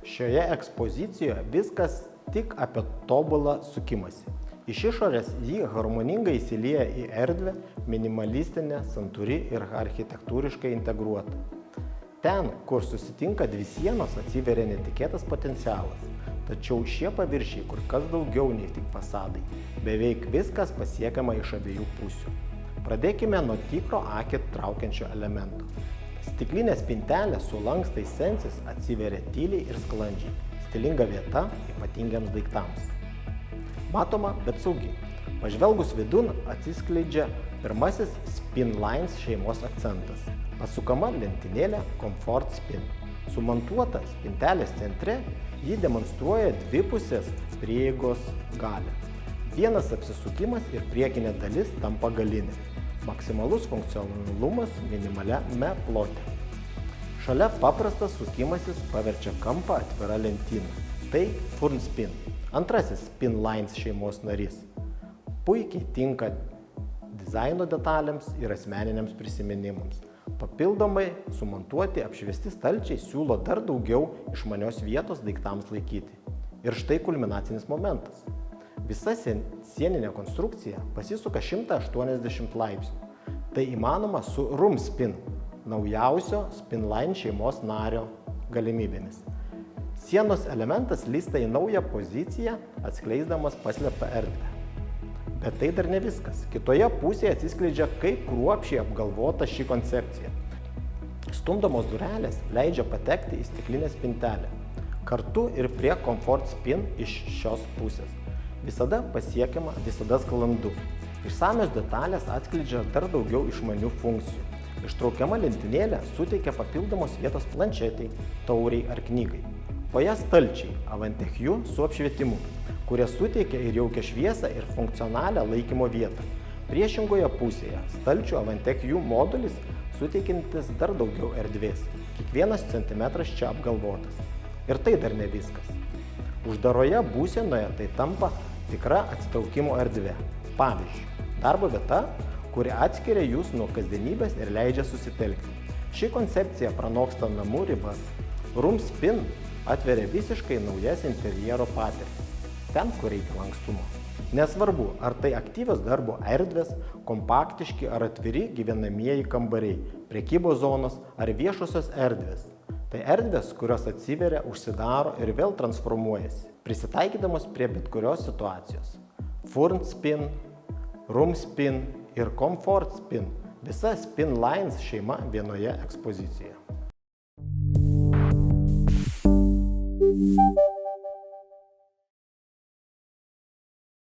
Šioje ekspozicijoje viskas tik apie tobulą sukimąsi. Iš išorės jį harmoningai įsilieja į erdvę, minimalistinę, santūri ir architektūriškai integruota. Ten, kur susitinka dvi sienos, atsiveria netikėtas potencialas. Tačiau šie paviršiai kur kas daugiau nei tik fasadai. Beveik viskas pasiekiama iš abiejų pusių. Pradėkime nuo tikro akį traukiančio elemento. Stiklinė spintelė su lankstais sensis atsiveria tyliai ir sklandžiai. Stilinga vieta ypatingiams daiktams. Matoma, bet saugi. Pažvelgus vidun atsiskleidžia pirmasis Spinlines šeimos akcentas. Pasukama lentynėlė Comfort Spin. Sumontuota spintelės centre, ji demonstruoja dvipusės prieigos galią. Vienas apsisukimas ir priekinė dalis tampa galinė. Maksimalus funkcionalumas minimaliame plote. Šalia paprastas sukimasis paverčia kampą atvira lentyna. Tai Furnspin, antrasis Spinlines šeimos narys. Puikiai tinka dizaino detalėms ir asmeniniams prisiminimams. Papildomai sumontuoti apšviesti stalčiai siūlo dar daugiau išmanios vietos daiktams laikyti. Ir štai kulminacinis momentas. Visa sieninė konstrukcija pasisuka 180 laipsnių. Tai įmanoma su Rumspin, naujausio Spinline šeimos nario galimybėmis. Sienos elementas lysta į naują poziciją, atskleisdamas paslėptą erdvę. Bet tai dar ne viskas. Kitoje pusėje atsiskleidžia, kaip kruopščiai apgalvota ši koncepcija. Stumdamos durelės leidžia patekti į stiklinę spintelę. Kartu ir prie Comfort Spin iš šios pusės. Visada pasiekiama, visada sklandu. Išsamios detalės atskleidžia dar daugiau išmanių funkcijų. Ištraukiama lentynėlė suteikia papildomos vietos planšetei, tauriai ar knygai. Po ją stalčiai Avantech-U su apšvietimu, kurie suteikia ir jaukią šviesą ir funkcionalią laikymo vietą. Priešingoje pusėje stalčių Avantech-U modulis suteikiantis dar daugiau erdvės. Kiekvienas centimetras čia apgalvotas. Ir tai dar ne viskas. Uždaroje būsenoje tai tampa tikra atsitraukimo erdvė. Pavyzdžiui, darbo vieta, kuri atskiria jūs nuo kasdienybės ir leidžia susitelkti. Ši koncepcija pranoksta namų ribas. Rumspin atveria visiškai naujas interjero patirtis. Ten, kur reikia lankstumo. Nesvarbu, ar tai aktyvios darbo erdvės, kompaktiški ar atviri gyvenamieji kambariai, prekybos zonos ar viešosios erdvės. Tai erdvės, kurios atsiveria, užsidaro ir vėl transformuojasi, prisitaikydamos prie bet kurios situacijos. Furnspin, Rumspin ir Comfort Spin – visa Spinlines šeima vienoje ekspozicijoje.